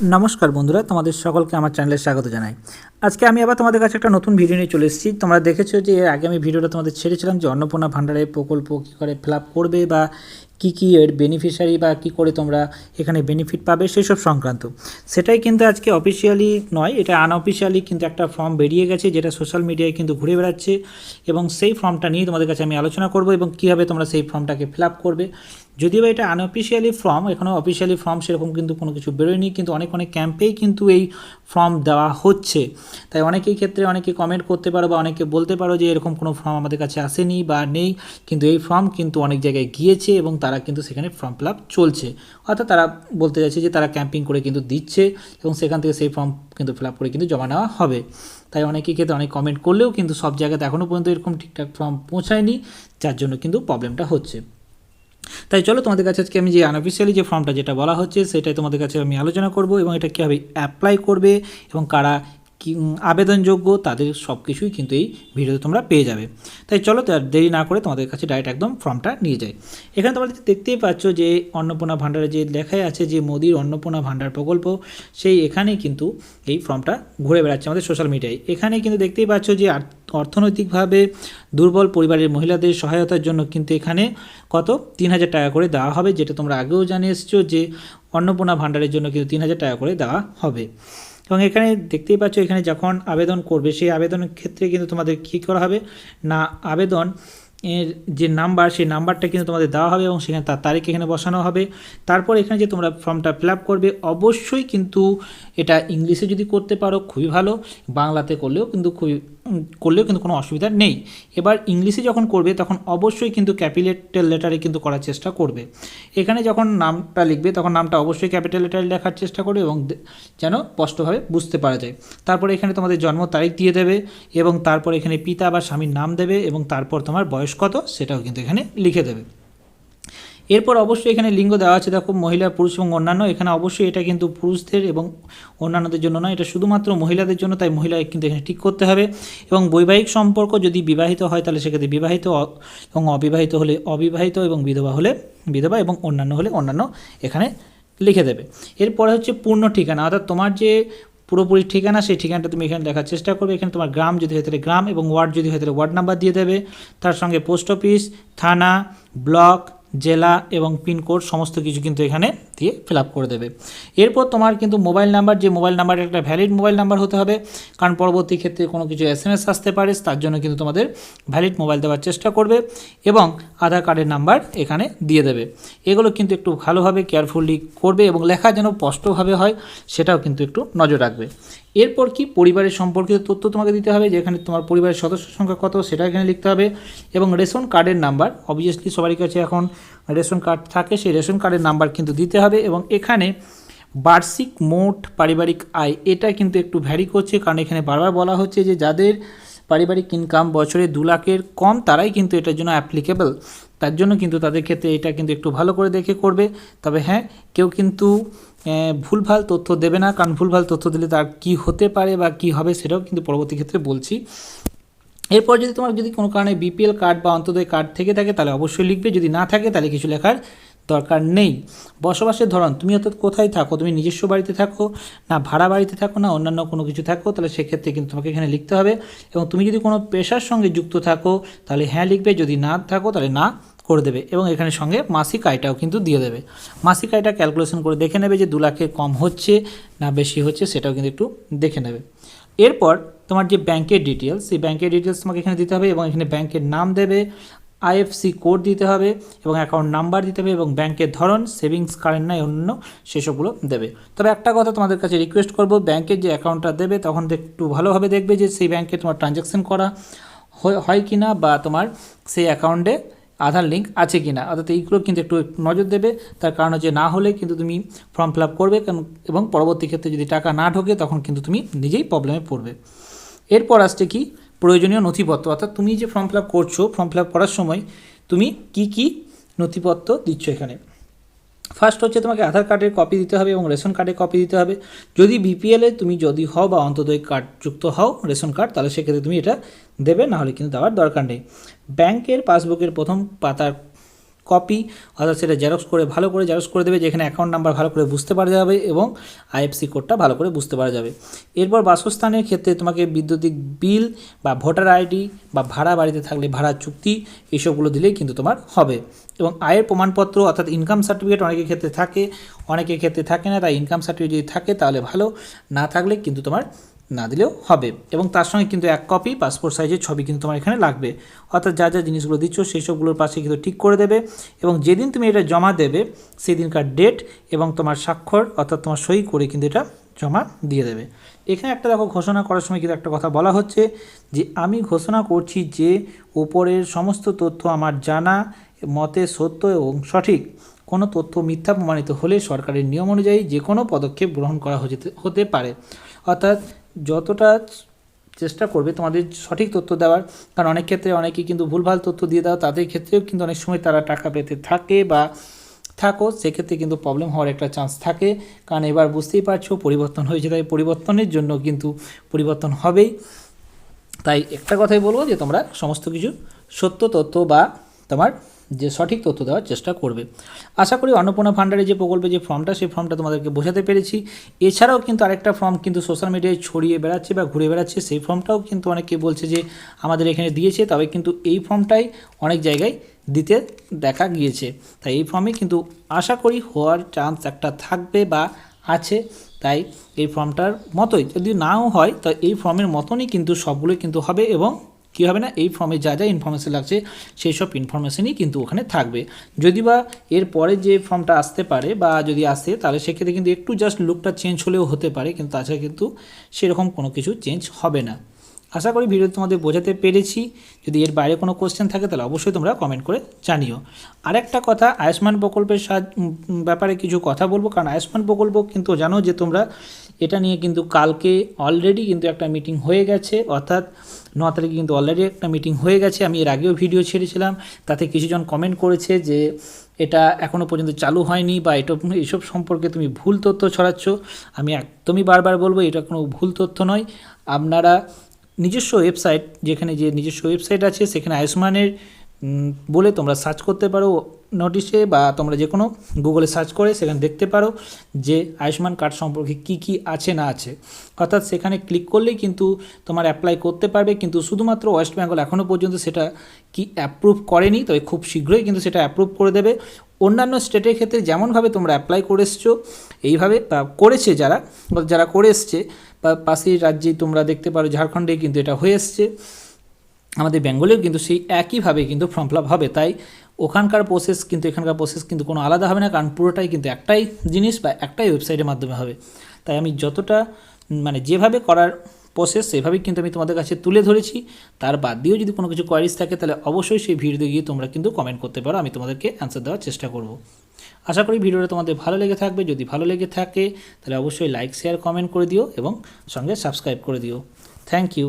নমস্কার বন্ধুরা, তোমাদের সকলকে আমার চ্যানেলে স্বাগত জানাই। আজকে আমি আবার তোমাদের কাছে একটা নতুন ভিডিও নিয়ে চলে এসেছি। তোমরা দেখেছো যে এর আগে আমি ভিডিওটা তোমাদের ছেড়েছিলাম যে অন্নপূর্ণা ভাণ্ডারের প্রকল্প কী করে ফিল আপ করবে বা কী এর বেনিফিশিয়ারি বা কী করে তোমরা এখানে বেনিফিট পাবে সেই সব সংক্রান্ত। সেটাই কিন্তু আজকে অফিসিয়ালি নয়, এটা আনঅফিসিয়ালি কিন্তু একটা ফর্ম বেরিয়ে গেছে যেটা সোশ্যাল মিডিয়ায় কিন্তু ঘুরে বেড়াচ্ছে, এবং সেই ফর্মটা নিয়ে তোমাদের কাছে আমি আলোচনা করব এবং কীভাবে তোমরা সেই ফর্মটাকে ফিল আপ করবে। যদিও এটা আনঅফিসিয়ালি ফর্ম, এখনও অফিসিয়ালি ফর্ম সেরকম কিন্তু কোনো কিছু বেরোয়নি, কিন্তু অনেক ক্যাম্পেই কিন্তু এই ফর্ম দেওয়া হচ্ছে। তাই অনেকেই ক্ষেত্রে অনেকে কমেন্ট করতে পারো বা অনেকে বলতে পারো যে এরকম কোনো ফর্ম আমাদের কাছে আসেনি বা নেই, কিন্তু এই ফর্ম কিন্তু অনেক জায়গায় গিয়েছে এবং তারা কিন্তু সেখানে ফর্ম ফিল আপ চলছে। অর্থাৎ তারা বলতে চাইছে যে তারা ক্যাম্পিং করে কিন্তু দিচ্ছে এবং সেখান থেকে সেই ফর্ম কিন্তু ফিল আপ করে কিন্তু জমা নেওয়া হবে। তাই অনেকেই ক্ষেত্রে অনেক কমেন্ট করলেও কিন্তু সব জায়গাতে এখনও পর্যন্ত এরকম ঠিকঠাক ফর্ম পৌঁছায়নি, যার জন্য কিন্তু প্রবলেমটা হচ্ছে। তাই চলো তোমাদের কাছে আজকে আমি যে আনঅফিসিয়ালি যে ফর্মটা যেটা বলা হচ্ছে সেটাই তোমাদের কাছে আমি আলোচনা করব এবং এটা কীভাবে অ্যাপ্লাই করবে এবং কারা কি আবেদনযোগ্য তাদের সব কিছুই কিন্তু এই ভিডিওতে তোমরা পেয়ে যাবে। তাই চলো দেরি না করে তোমাদের কাছে ডাইরেক্ট একদম ফর্মটা নিয়ে যাই। এখানে তোমরা দেখতেই পাচ্ছ যে অন্নপূর্ণা ভাণ্ডারে যে লেখাই আছে যে মোদির অন্নপূর্ণা ভাণ্ডার প্রকল্প, সেই এখানেই কিন্তু এই ফর্মটা ঘুরে বেড়াচ্ছে আমাদের সোশ্যাল মিডিয়ায়। এখানে কিন্তু দেখতেই পাচ্ছ যে অর্থনৈতিকভাবে দুর্বল পরিবারের মহিলাদের সহায়তার জন্য কিন্তু এখানে কত ৩,০০০ টাকা করে দেওয়া হবে, যেটা তোমরা আগেও জানিয়ে এসেছো যে অন্নপূর্ণা ভাণ্ডারের জন্য কিন্তু ৩,০০০ টাকা করে দেওয়া হবে। এবং এখানে দেখতেই পাচ্ছ এখানে যখন আবেদন করবে সেই আবেদনের ক্ষেত্রে কিন্তু তোমাদের কী করা হবে না, আবেদন এর যে নাম্বার সেই নাম্বারটা কিন্তু তোমাদের দেওয়া হবে এবং সেখানে তার তারিখ এখানে বসানো হবে। তারপর এখানে যে তোমরা ফর্মটা ফিল আপ করবে অবশ্যই কিন্তু এটা ইংলিশে যদি করতে পারো খুবই ভালো, বাংলাতে করলেও কিন্তু কোনো অসুবিধা নেই। এবার ইংলিশে যখন করবে তখন অবশ্যই কিন্তু ক্যাপিটাল লেটারে কিন্তু করার চেষ্টা করবে। এখানে যখন নামটা লিখবে তখন নামটা অবশ্যই ক্যাপিটাল লেটারে লেখার চেষ্টা করবে এবং যেন স্পষ্টভাবে বুঝতে পারা যায়। তারপরে এখানে তোমাদের জন্ম তারিখ দিয়ে দেবে এবং তারপর এখানে পিতা বা স্বামীর নাম দেবে এবং তারপর তোমার বয়স কত সেটাও কিন্তু এখানে লিখে দেবে। এরপর অবশ্যই এখানে লিঙ্গ দেওয়া আছে, দেখো মহিলা, পুরুষ এবং অন্যান্য। এখানে অবশ্যই এটা কিন্তু পুরুষদের এবং অন্যান্যদের জন্য নয়, এটা শুধুমাত্র মহিলাদের জন্য, তাই মহিলা কিন্তু এখানে ঠিক করতে হবে। এবং বৈবাহিক সম্পর্ক যদি বিবাহিত হয় তাহলে সেক্ষেত্রে বিবাহিত, এবং অবিবাহিত হলে অবিবাহিত, এবং বিধবা হলে বিধবা, এবং অন্যান্য হলে অন্যান্য এখানে লিখে দেবে। এরপরে হচ্ছে পূর্ণ ঠিকানা, অর্থাৎ তোমার যে পুরোপুরি ঠিকানা সেই ঠিকানাটা তুমি এখানে লেখার চেষ্টা করবে। এখানে তোমার গ্রাম যদি হয় তাহলে গ্রাম, এবং ওয়ার্ড যদি হয় তাহলে ওয়ার্ড নাম্বার দিয়ে দেবে। তার সঙ্গে পোস্ট অফিস, থানা, ব্লক, জেলা এবং পিনকোড সমস্ত কিছু কিন্তু এখানে দিয়ে ফিল আপ করে দেবে। এরপর তোমার কিন্তু মোবাইল নাম্বার, যে মোবাইল নাম্বারটা একটা ভ্যালিড মোবাইল নাম্বার হতে হবে, কারণ পরবর্তী ক্ষেত্রে কোনো কিছু SMS আসতে পারে, তার জন্য কিন্তু তোমাদের ভ্যালিড মোবাইল দেওয়ার চেষ্টা করবে, এবং আধার কার্ডের নাম্বার এখানে দিয়ে দেবে। এগুলো কিন্তু একটু ভালোভাবে কেয়ারফুলি করবে এবং লেখা যেন স্পষ্টভাবে হয় সেটাও কিন্তু একটু নজর রাখবে। এরপর কি পরিবারের সম্পর্কিত তথ্য তোমাকে দিতে হবে, যেখানে তোমার পরিবারের সদস্য সংখ্যা কত সেটা এখানে লিখতে হবে, এবং রেশন কার্ডের নাম্বার, অবভিয়াসলি সবারই কাছে এখন রেশন কার্ড থাকে, সেই রেশন কার্ডের নাম্বার কিন্তু দিতে হবে। এবং এখানে বার্ষিক মোট পারিবারিক আয় এটা কিন্তু একটু ভ্যারি করছে, কারণ এখানে বারবার বলা হচ্ছে যে যাদের পারিবারিক ইনকাম বছরে 2 লাখের কম তারাই কিন্তু এটার জন্য অ্যাপ্লিকেবল। তার জন্য কিন্তু তাদের ক্ষেত্রে এটা কিন্তু একটু ভালো করে দেখে করবে। তবে হ্যাঁ, কেউ কিন্তু ভুলভাল তথ্য দেবে না, কারণ ভুলভাল তথ্য দিলে তার কী হতে পারে বা কী হবে সেটাও কিন্তু পরবর্তী ক্ষেত্রে বলছি। এরপর যদি তোমার কোনো কারণে BPL কার্ড বা অন্তোদয় কার্ড থেকে থাকে তাহলে অবশ্যই লিখবে, যদি না থাকে তাহলে কিছু লেখার দরকার নেই। বসবাসের ধরন, তুমি অর্থাৎ কোথায় থাকো, তুমি নিজস্ব বাড়িতে থাকো না ভাড়া বাড়িতে থাকো না অন্যান্য কোনো কিছু থাকো, তাহলে সেক্ষেত্রে কিন্তু তোমাকে এখানে লিখতে হবে। এবং তুমি যদি কোনো পেশার সঙ্গে যুক্ত থাকো তাহলে হ্যাঁ লিখবে, যদি না থাকো তাহলে না করে দেবে। এবং এখানে সঙ্গে মাসিক আয়টাও কিন্তু দিয়ে দেবে। মাসিক আয়টা ক্যালকুলেশন করে দেখে নেবে যে 2 লাখের কম হচ্ছে না বেশি হচ্ছে, সেটাও কিন্তু একটু দেখে নেবে। এরপর তোমার যে ব্যাংকের ডিটেলস, সেই ব্যাংকের ডিটেলস তোমাকে এখানে দিতে হবে, এবং এখানে ব্যাংকের নাম দেবে, IFSC কোড দিতে হবে, এবং অ্যাকাউন্ট নাম্বার দিতে হবে, এবং ব্যাংকের ধরন সেভিংস, কারেন্ট না অন্য সেসবগুলো দেবে। তবে একটা কথা তোমাদের কাছে রিকোয়েস্ট করব, ব্যাংকের যে অ্যাকাউন্টটা দেবে তখন একটু ভালোভাবে দেখবে যে সেই ব্যাংকে তোমার ট্রানজ্যাকশন করা হয় কি না, বা তোমার সেই অ্যাকাউন্টে আধার লিঙ্ক আছে কি না, অর্থাৎ এইগুলো কিন্তু একটু নজর দেবে। তার কারণ হচ্ছে না হলে কিন্তু তুমি ফর্ম ফিল আপ করবে এবং পরবর্তী ক্ষেত্রে যদি টাকা না ঢোকে তখন কিন্তু তুমি নিজেই প্রবলেমে পড়বে। এরপর আসছে কি প্রয়োজনীয় নথিপত্র, অর্থাৎ তুমি যে ফর্ম ফিল আপ করছো, ফর্ম ফিল আপ করার সময় তুমি কি নথিপত্র দিচ্ছ। এখানে ফার্স্ট হচ্ছে তোমাকে আধার কার্ডের কপি দিতে হবে এবং রেশন কার্ডের কপি দিতে হবে। যদি BPL তুমি যদি হও বা অন্তোদয় কার্ড যুক্ত হও রেশন কার্ড, তাহলে সেক্ষেত্রে তুমি এটা দেবে, না হলে কিন্তু দেওয়ার দরকার নেই। ব্যাংকের পাসবুকের প্রথম পাতার কপি, অর্থাৎ সেটা জেরক্স করে ভালো করে জেরক্স করে দেবে, যেখানে অ্যাকাউন্ট নাম্বার ভালো করে বুঝতে পারা যাবে এবং আইএফসি কোডটা ভালো করে বুঝতে পারা যাবে। এরপর বাসস্থানের ক্ষেত্রে তোমাকে বৈদ্যুতিক বিল বা ভোটার আইডি বা ভাড়া বাড়িতে থাকলে ভাড়া চুক্তি এইসবগুলো দিলেই কিন্তু তোমার হবে। এবং আয়ের প্রমাণপত্র অর্থাৎ ইনকাম সার্টিফিকেট অনেকের ক্ষেত্রে থাকে, অনেকের ক্ষেত্রে থাকে না, তাই ইনকাম সার্টিফিকেট যদি থাকে তাহলে ভালো, না থাকলে কিন্তু তোমার না দিলেও হবে। এবং তার সঙ্গে কিন্তু 1 কপি পাসপোর্ট সাইজের ছবি কিন্তু তোমার এখানে লাগবে। অর্থাৎ যা যা জিনিসগুলো দিচ্ছ সেই সবগুলোর পাশে কিন্তু ঠিক করে দেবে এবং যেদিন তুমি এটা জমা দেবে সেই দিনকার ডেট এবং তোমার স্বাক্ষর অর্থাৎ তোমার সই করে কিন্তু এটা জমা দিয়ে দেবে। এখানে একটা দেখো, ঘোষণা করার সময় কিন্তু একটা কথা বলা হচ্ছে যে আমি ঘোষণা করছি যে উপরের সমস্ত তথ্য আমার জানা মতে সত্য এবং সঠিক। কোনো তথ্য মিথ্যা প্রমাণিত হলে সরকারের নিয়ম অনুযায়ী যে কোনো পদক্ষেপ গ্রহণ করা হতে পারে। অর্থাৎ যতটা চেষ্টা করবে তোমাদের সঠিক তথ্য দেওয়ার, কারণ অনেক ক্ষেত্রে অনেকেই কিন্তু ভুলভাল তথ্য দিয়ে দাও, তাদের ক্ষেত্রেও কিন্তু অনেক সময় তারা টাকা পেতে থাকে বা থাকো, সেক্ষেত্রে কিন্তু প্রবলেম হওয়ার একটা চান্স থাকে। কারণ এবার বুঝতেই পারছো পরিবর্তন হয়েছে, তাই পরিবর্তনের জন্য কিন্তু পরিবর্তন হবেই। তাই একটা কথাই বলবো যে তোমরা সমস্ত কিছু সত্য তথ্য বা তোমার যে সঠিক তথ্য দেওয়ার চেষ্টা করবে। আশা করি অন্নপূর্ণা ভান্ডারে যে প্রকল্পে যে ফর্মটা, সেই ফর্মটা তোমাদেরকে বোঝাতে পেরেছি। এছাড়াও কিন্তু আরেকটা ফর্ম কিন্তু সোশ্যাল মিডিয়ায় ছড়িয়ে বেড়াচ্ছে বা ঘুরে বেড়াচ্ছে, সেই ফর্মটাও কিন্তু অনেকে বলছে যে আমাদের এখানে দিয়েছে, তবে কিন্তু এই ফর্মটাই অনেক জায়গায় দিতে দেখা গিয়েছে। তাই এই ফর্মে কিন্তু আশা করি হওয়ার চান্স একটা থাকবে বা আছে। তাই এই ফর্মটার মতোই যদি নাও হয়, তো এই ফর্মের মতনই কিন্তু সবগুলোই কিন্তু হবে এবং কী হবে না, এই ফর্মে যা যা ইনফরমেশান লাগছে সেই সব ইনফরমেশানই কিন্তু ওখানে থাকবে। যদি বা এর পরে যে ফর্মটা আসতে পারে বা যদি আসে, তাহলে সেক্ষেত্রে কিন্তু একটু জাস্ট লুকটা চেঞ্জ হলেও হতে পারে, কিন্তু তাছাড়া কিন্তু সেরকম কোনো কিছু চেঞ্জ হবে না। আশা করি ভিডিও তোমাদের বোঝাতে পেরেছি। যদি এর বাইরে কোনো কোশ্চেন থাকে তাহলে অবশ্যই তোমরা কমেন্ট করে জানিও। আরেকটা কথা, আয়ুষ্মান প্রকল্পের ব্যাপারে কিছু কথা বলবো, কারণ আয়ুষ্মান প্রকল্প কিন্তু জানো যে তোমরা এটা নিয়ে কিন্তু কালকে অলরেডি কিন্তু একটা মিটিং হয়ে গেছে, অর্থাৎ 9 তারিখে কিন্তু অলরেডি একটা মিটিং হয়ে গেছে। আমি এর আগেও ভিডিও ছেড়েছিলাম, তাতে কিছুজন কমেন্ট করেছে যে এটা এখনও পর্যন্ত চালু হয়নি বা এইসব সম্পর্কে তুমি ভুল তথ্য ছড়াচ্ছ। আমি একদমই বারবার বলবো এটা কোনো ভুল তথ্য নয়। আপনারা নিজস্ব ওয়েবসাইট, যেখানে যে নিজস্ব ওয়েবসাইট আছে সেখানে আয়ুষ্মানের বলে তোমরা সার্চ করতে পারো নোটিশে, বা তোমরা যে কোনো গুগলে সার্চ করে সেখানে দেখতে পারো যে আয়ুষ্মান কার্ড সম্পর্কে কি কি আছে না আছে। অর্থাৎ সেখানে ক্লিক করলেই কিন্তু তোমার অ্যাপ্লাই করতে পারবে, কিন্তু শুধুমাত্র ওয়েস্ট বেঙ্গল এখনও পর্যন্ত সেটা কি অ্যাপ্রুভ করেনি, তবে খুব শীঘ্রই কিন্তু সেটা অ্যাপ্রুভ করে দেবে। অন্যান্য স্টেটের ক্ষেত্রে যেমনভাবে তোমরা অ্যাপ্লাই করে এসছো, এইভাবে করেছে যারা করে এসছে, বা পাশের রাজ্যেই তোমরা দেখতে পারো ঝাড়খণ্ডে কিন্তু এটা হয়ে এসছে, আমাদের বেঙ্গলেও কিন্তু সেই একইভাবে কিন্তু ফর্ম ফিল আপ হবে। তাই ওখানকার প্রসেস কিন্তু এখানকার প্রসেস কিন্তু কোনো আলাদা হবে না, কারণ পুরোটাই কিন্তু একটাই জিনিস বা একটাই ওয়েবসাইটের মাধ্যমে হবে। তাই আমি যতটা যেভাবে করার প্রসেস সেভাবেই কিন্তু আমি তোমাদের কাছে তুলে ধরেছি। তার বাদ দিয়েও যদি কোনো কিছু কোয়ারিজ থাকে তাহলে অবশ্যই সেই ভিডিওতে গিয়ে তোমরা কিন্তু কমেন্ট করতে পারো, আমি তোমাদেরকে অ্যান্সার দেওয়ার চেষ্টা করব। আশা করি ভিডিওটা তোমাদের ভালো লেগে থাকবে। যদি ভালো লেগে থাকে তাহলে অবশ্যই লাইক, শেয়ার, কমেন্ট করে দিও এবং সঙ্গে সাবস্ক্রাইব করে দিও। Thank you.